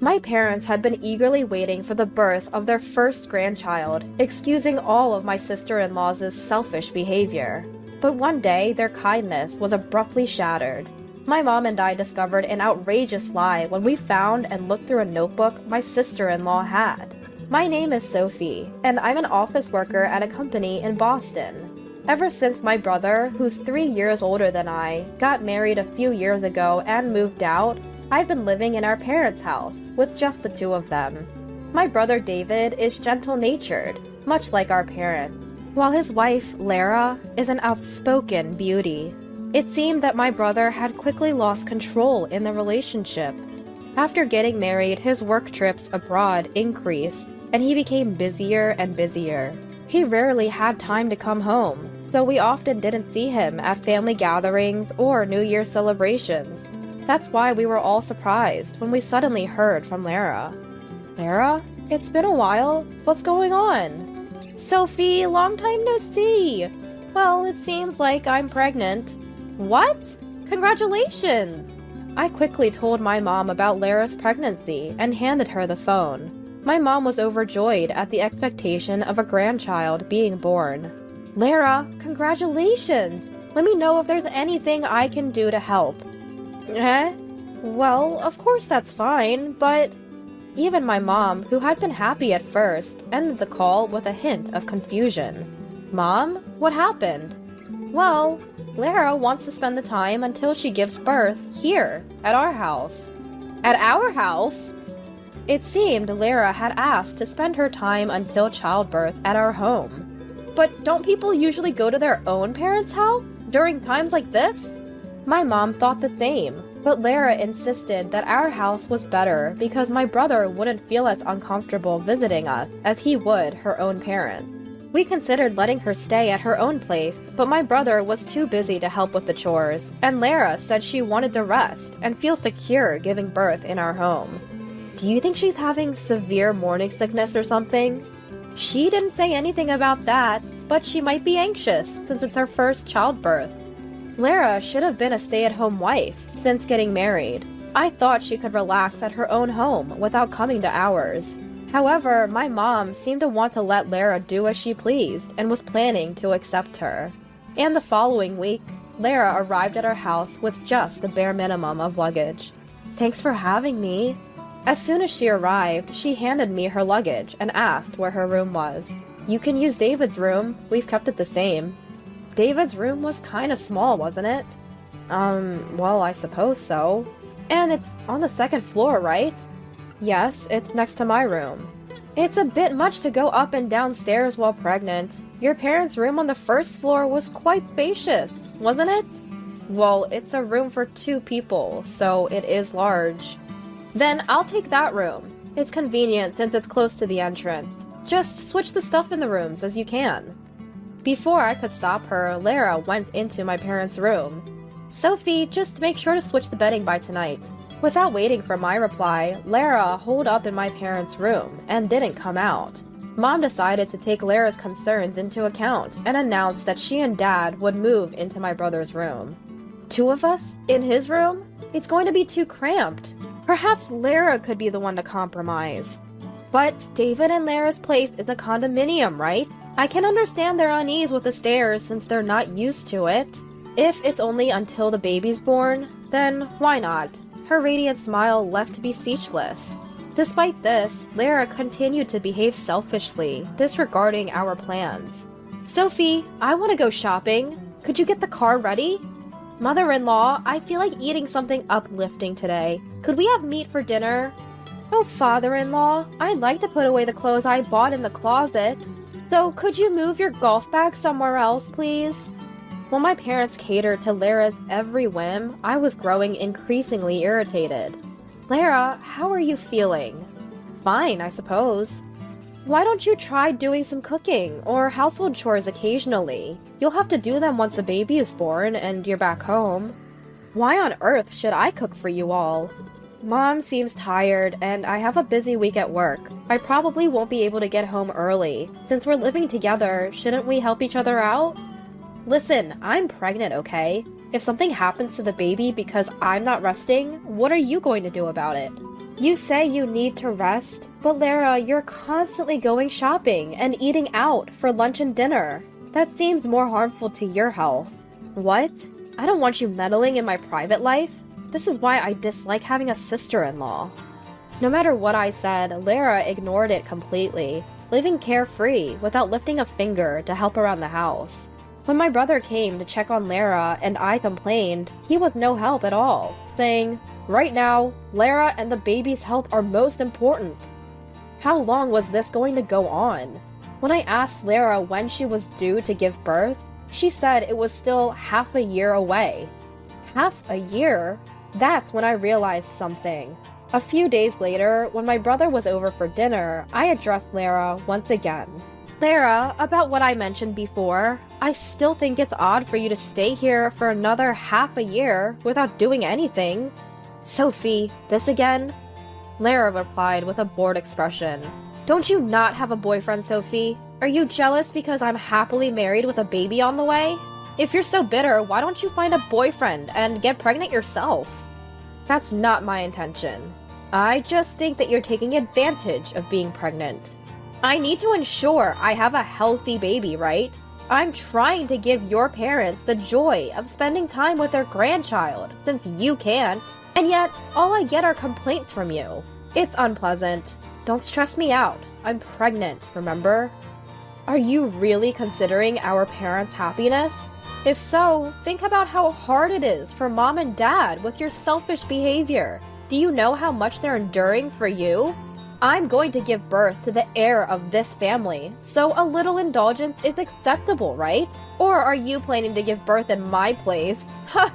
My parents had been eagerly waiting for the birth of their first grandchild, excusing all of my sister-in-law's selfish behavior. But one day, their kindness was abruptly shattered. My mom and I discovered an outrageous lie when we found and looked through a notebook my sister-in-law had. My name is Sophie, and I'm an office worker at a company in Boston. Ever since my brother, who's 3 years older than I, got married a few years ago and moved out, I've been living in our parents' house, with just the two of them. My brother David is gentle-natured, much like our parents, while his wife, Lara, is an outspoken beauty. It seemed that my brother had quickly lost control in the relationship. After getting married, his work trips abroad increased, and he became busier and busier. He rarely had time to come home, though we often didn't see him at family gatherings or New Year's celebrations. That's why we were all surprised when we suddenly heard from Lara. Lara? It's been a while. What's going on? Sophie, long time no see. Well, it seems like I'm pregnant. What? Congratulations! I quickly told my mom about Lara's pregnancy and handed her the phone. My mom was overjoyed at the expectation of a grandchild being born. Lara, congratulations! Let me know if there's anything I can do to help. Eh? Well, of course that's fine, but... Even my mom, who had been happy at first, ended the call with a hint of confusion. Mom? What happened? Well, Lara wants to spend the time until she gives birth here, at our house. At our house? It seemed Lara had asked to spend her time until childbirth at our home. But don't people usually go to their own parents' house during times like this? My mom thought the same, but Lara insisted that our house was better because my brother wouldn't feel as uncomfortable visiting us as he would her own parents. We considered letting her stay at her own place, but my brother was too busy to help with the chores, and Lara said she wanted to rest and feel secure giving birth in our home. Do you think she's having severe morning sickness or something? She didn't say anything about that, but she might be anxious since it's her first childbirth. Lara should have been a stay-at-home wife since getting married. I thought she could relax at her own home without coming to ours. However, my mom seemed to want to let Lara do as she pleased and was planning to accept her. And the following week, Lara arrived at our house with just the bare minimum of luggage. Thanks for having me. As soon as she arrived, she handed me her luggage and asked where her room was. You can use David's room. We've kept it the same. David's room was kinda small, wasn't it? Well, I suppose so. And it's on the second floor, right? Yes, it's next to my room. It's a bit much to go up and down stairs while pregnant. Your parents' room on the first floor was quite spacious, wasn't it? Well, it's a room for 2 people, so it is large. Then I'll take that room. It's convenient since it's close to the entrance. Just switch the stuff in the rooms as you can. Before I could stop her, Lara went into my parents' room. Sophie, just make sure to switch the bedding by tonight. Without waiting for my reply, Lara holed up in my parents' room and didn't come out. Mom decided to take Lara's concerns into account and announced that she and Dad would move into my brother's room. 2 of us? In his room? It's going to be too cramped. Perhaps Lara could be the one to compromise. But David and Lara's place is a condominium, right? I can understand their unease with the stairs since they're not used to it. If it's only until the baby's born, then why not? Her radiant smile left me speechless. Despite this, Lara continued to behave selfishly, disregarding our plans. Sophie, I want to go shopping. Could you get the car ready? Mother-in-law, I feel like eating something uplifting today. Could we have meat for dinner? Oh, father-in-law, I'd like to put away the clothes I bought in the closet. So could you move your golf bag somewhere else, please? While my parents catered to Lara's every whim, I was growing increasingly irritated. Lara, how are you feeling? Fine, I suppose. Why don't you try doing some cooking or household chores occasionally? You'll have to do them once the baby is born and you're back home. Why on earth should I cook for you all? Mom seems tired, and I have a busy week at work. I probably won't be able to get home early. Since we're living together, shouldn't we help each other out? Listen, I'm pregnant, okay? If something happens to the baby because I'm not resting, what are you going to do about it? You say you need to rest, but Lara, you're constantly going shopping and eating out for lunch and dinner. That seems more harmful to your health. What? I don't want you meddling in my private life. This is why I dislike having a sister-in-law. No matter what I said, Lara ignored it completely, living carefree without lifting a finger to help around the house. When my brother came to check on Lara and I complained, he was no help at all, saying, "Right now, Lara and the baby's health are most important." How long was this going to go on? When I asked Lara when she was due to give birth, she said it was still half a year away. Half a year? That's when I realized something. A few days later, when my brother was over for dinner, I addressed Lara once again. "Lara, about what I mentioned before, I still think it's odd for you to stay here for another half a year without doing anything." "Sophie, this again?" Lara replied with a bored expression. "Don't you not have a boyfriend, Sophie? Are you jealous because I'm happily married with a baby on the way? If you're so bitter, why don't you find a boyfriend and get pregnant yourself?" "That's not my intention. I just think that you're taking advantage of being pregnant. I need to ensure I have a healthy baby, right? I'm trying to give your parents the joy of spending time with their grandchild, since you can't. And yet, all I get are complaints from you. It's unpleasant. Don't stress me out. I'm pregnant, remember? Are you really considering our parents' happiness? If so, think about how hard it is for mom and dad with your selfish behavior. Do you know how much they're enduring for you? I'm going to give birth to the heir of this family, so a little indulgence is acceptable, right? Or are you planning to give birth in my place? Huh!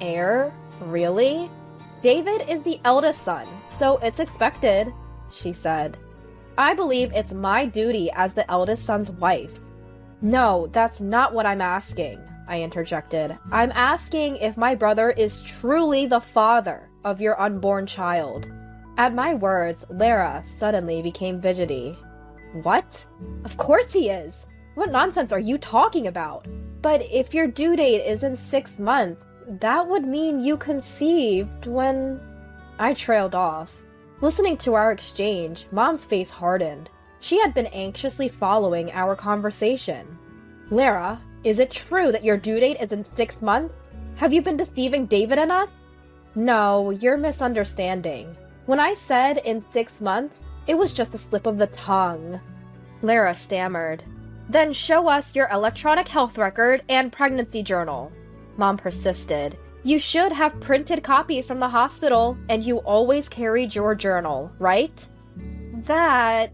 Heir? Really? David is the eldest son, so it's expected, she said. I believe it's my duty as the eldest son's wife. No, that's not what I'm asking, I interjected. I'm asking if my brother is truly the father of your unborn child. At my words, Lara suddenly became fidgety. What? Of course he is! What nonsense are you talking about? But if your due date is in 6 months, that would mean you conceived when... I trailed off. Listening to our exchange, Mom's face hardened. She had been anxiously following our conversation. Lara, is it true that your due date is in 6 months? Have you been deceiving David and us? No, you're misunderstanding. When I said in 6 months, it was just a slip of the tongue. Lara stammered. Then show us your electronic health record and pregnancy journal. Mom persisted. You should have printed copies from the hospital, and you always carried your journal, right? That...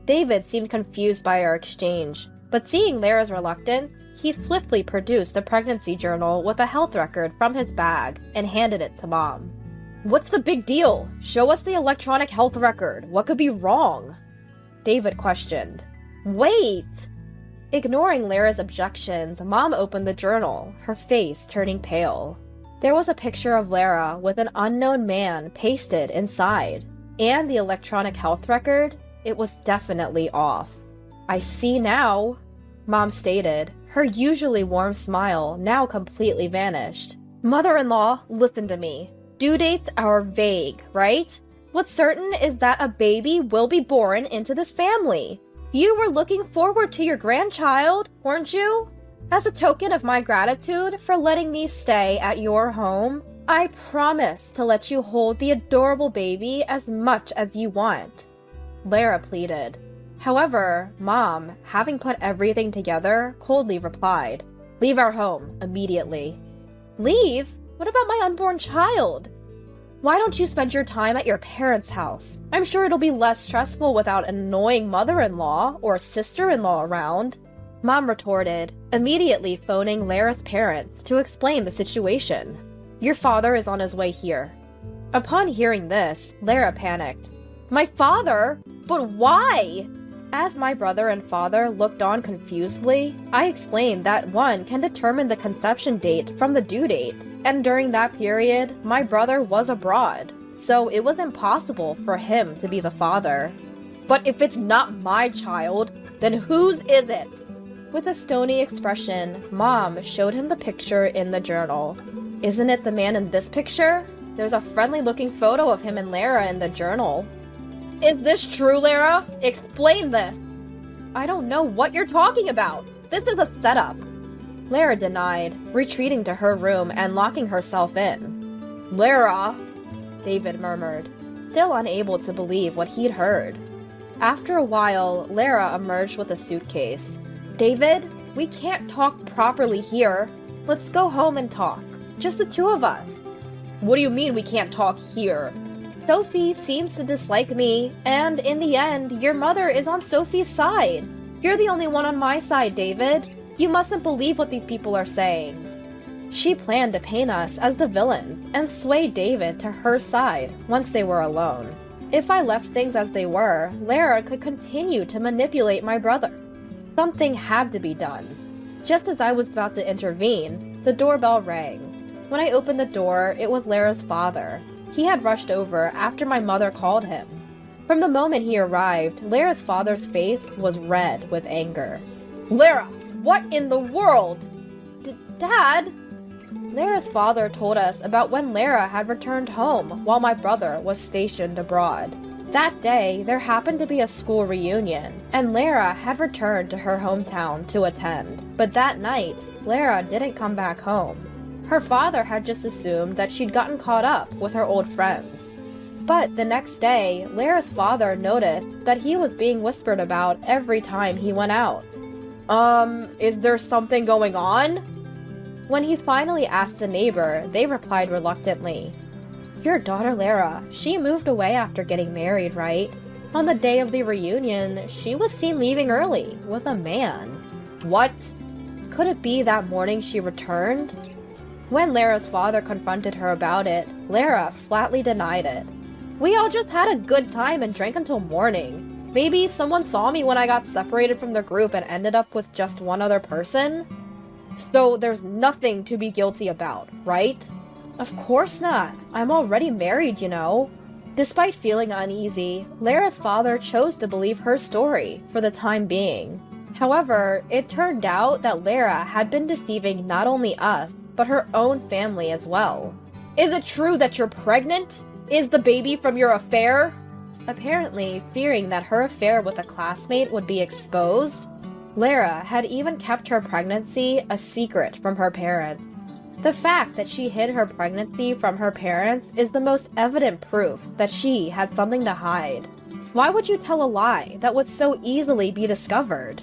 David seemed confused by our exchange, but seeing Lara's reluctance, he swiftly produced the pregnancy journal with a health record from his bag and handed it to Mom. What's the big deal? Show us the electronic health record. What could be wrong? David questioned. Wait! Ignoring Lara's objections, Mom opened the journal, her face turning pale. There was a picture of Lara with an unknown man pasted inside, and the electronic health record, it was definitely off. I see now, Mom stated, her usually warm smile now completely vanished. Mother-in-law, listen to me. Due dates are vague, right? What's certain is that a baby will be born into this family. You were looking forward to your grandchild, weren't you? As a token of my gratitude for letting me stay at your home, I promise to let you hold the adorable baby as much as you want. Lara pleaded. However, Mom, having put everything together, coldly replied, Leave our home immediately. Leave? What about my unborn child? Why don't you spend your time at your parents' house? I'm sure it'll be less stressful without an annoying mother-in-law or sister-in-law around. Mom retorted, immediately phoning Lara's parents to explain the situation. Your father is on his way here. Upon hearing this, Lara panicked. My father? But why? As my brother and father looked on confusedly, I explained that one can determine the conception date from the due date, and during that period, my brother was abroad, so it was impossible for him to be the father. But if it's not my child, then whose is it? With a stony expression, Mom showed him the picture in the journal. Isn't it the man in this picture? There's a friendly-looking photo of him and Lara in the journal. Is this true, Lara? Explain this! I don't know what you're talking about. This is a setup. Lara denied, retreating to her room and locking herself in. Lara, David murmured, still unable to believe what he'd heard. After a while, Lara emerged with a suitcase. David, we can't talk properly here. Let's go home and talk. Just the two of us. What do you mean we can't talk here? Sophie seems to dislike me, and in the end, your mother is on Sophie's side. You're the only one on my side, David. You mustn't believe what these people are saying. She planned to paint us as the villain and sway David to her side once they were alone. If I left things as they were, Lara could continue to manipulate my brother. Something had to be done. Just as I was about to intervene, the doorbell rang. When I opened the door, it was Lara's father. He had rushed over after my mother called him. From the moment he arrived, Lara's father's face was red with anger. Lara, what in the world? Dad? Lara's father told us about when Lara had returned home while my brother was stationed abroad. That day, there happened to be a school reunion, and Lara had returned to her hometown to attend. But that night, Lara didn't come back home. Her father had just assumed that she'd gotten caught up with her old friends. But the next day, Lara's father noticed that he was being whispered about every time he went out. Is there something going on? When he finally asked a neighbor, they replied reluctantly. Your daughter Lara, she moved away after getting married, right? On the day of the reunion, she was seen leaving early with a man. What? Could it be that morning she returned? When Lara's father confronted her about it, Lara flatly denied it. We all just had a good time and drank until morning. Maybe someone saw me when I got separated from the group and ended up with just one other person? So there's nothing to be guilty about, right? Of course not. I'm already married, you know. Despite feeling uneasy, Lara's father chose to believe her story for the time being. However, it turned out that Lara had been deceiving not only us, but her own family as well. Is it true that you're pregnant? Is the baby from your affair? Apparently, fearing that her affair with a classmate would be exposed, Lara had even kept her pregnancy a secret from her parents. The fact that she hid her pregnancy from her parents is the most evident proof that she had something to hide. Why would you tell a lie that would so easily be discovered?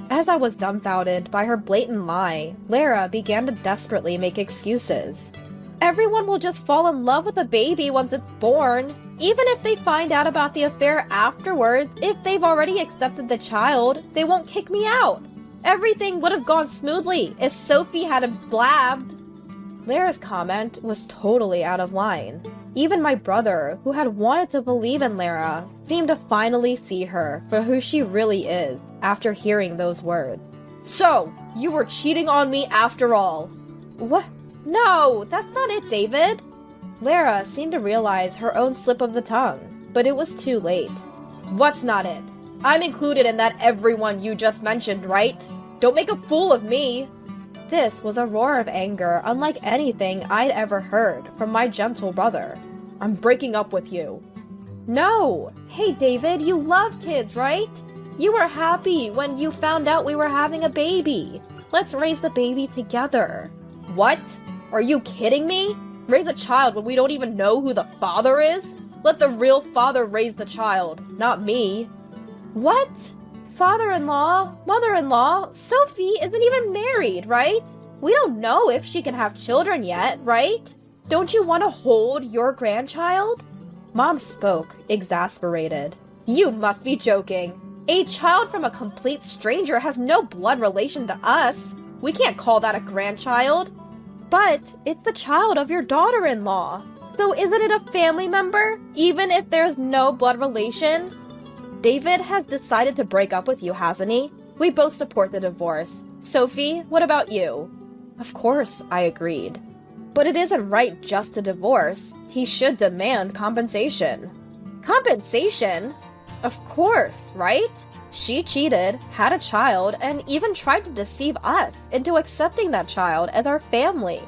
As I was dumbfounded by her blatant lie, Lara began to desperately make excuses. Everyone will just fall in love with a baby once it's born. Even if they find out about the affair afterwards, if they've already accepted the child, they won't kick me out. Everything would have gone smoothly if Sophie hadn't blabbed. Lara's comment was totally out of line. Even my brother, who had wanted to believe in Lara, seemed to finally see her for who she really is after hearing those words. So, you were cheating on me after all. What? No, that's not it, David. Lara seemed to realize her own slip of the tongue, but it was too late. What's not it? I'm included in that everyone you just mentioned, right? Don't make a fool of me. This was a roar of anger unlike anything I'd ever heard from my gentle brother. I'm breaking up with you. No! Hey, David, you love kids, right? You were happy when you found out we were having a baby. Let's raise the baby together. What? Are you kidding me? Raise a child when we don't even know who the father is? Let the real father raise the child, not me. What? Father-in-law? Mother-in-law? Sophie isn't even married, right? We don't know if she can have children yet, right? Don't you want to hold your grandchild? Mom spoke, exasperated. You must be joking. A child from a complete stranger has no blood relation to us. We can't call that a grandchild. But it's the child of your daughter-in-law. So isn't it a family member, even if there's no blood relation? David has decided to break up with you, hasn't he? We both support the divorce. Sophie, what about you? Of course, I agreed. But it isn't right just to divorce. He should demand compensation. Compensation? Of course, right? She cheated, had a child, and even tried to deceive us into accepting that child as our family.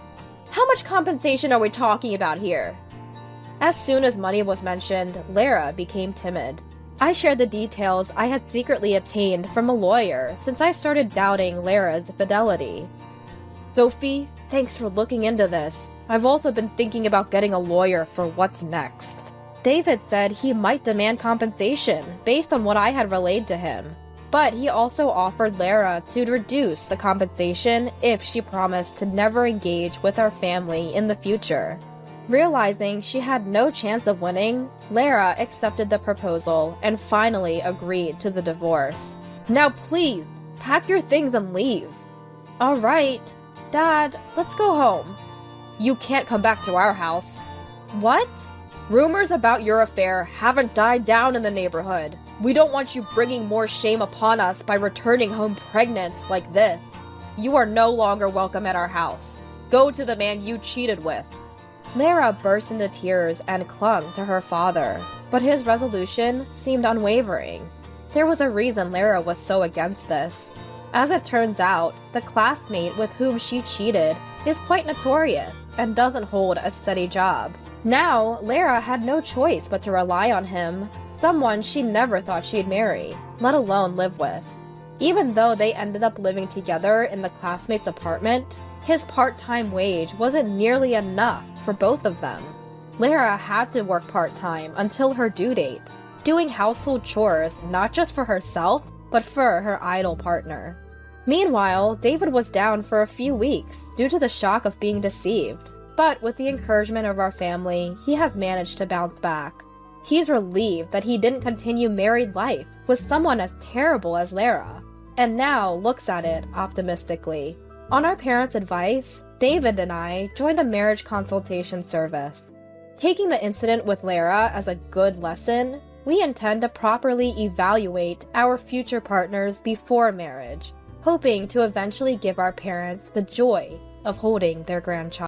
How much compensation are we talking about here? As soon as money was mentioned, Lara became timid. I shared the details I had secretly obtained from a lawyer since I started doubting Lara's fidelity. "Sophie, thanks for looking into this. I've also been thinking about getting a lawyer for what's next." David said he might demand compensation based on what I had relayed to him, but he also offered Lara to reduce the compensation if she promised to never engage with our family in the future. Realizing she had no chance of winning, Lara accepted the proposal and finally agreed to the divorce. "Now please, pack your things and leave." "All right. Dad, let's go home." "You can't come back to our house." "What?" "Rumors about your affair haven't died down in the neighborhood. We don't want you bringing more shame upon us by returning home pregnant like this. You are no longer welcome at our house. Go to the man you cheated with." Lara burst into tears and clung to her father, but his resolution seemed unwavering. There was a reason Lara was so against this. As it turns out, the classmate with whom she cheated is quite notorious and doesn't hold a steady job. Now, Lara had no choice but to rely on him, someone she never thought she'd marry, let alone live with. Even though they ended up living together in the classmate's apartment, his part-time wage wasn't nearly enough for both of them. Lara had to work part-time until her due date, doing household chores not just for herself, but for her idol partner. Meanwhile, David was down for a few weeks due to the shock of being deceived, but with the encouragement of our family, he has managed to bounce back. He's relieved that he didn't continue married life with someone as terrible as Lara, and now looks at it optimistically. On our parents' advice, David and I joined a marriage consultation service. Taking the incident with Lara as a good lesson, we intend to properly evaluate our future partners before marriage, hoping to eventually give our parents the joy of holding their grandchild.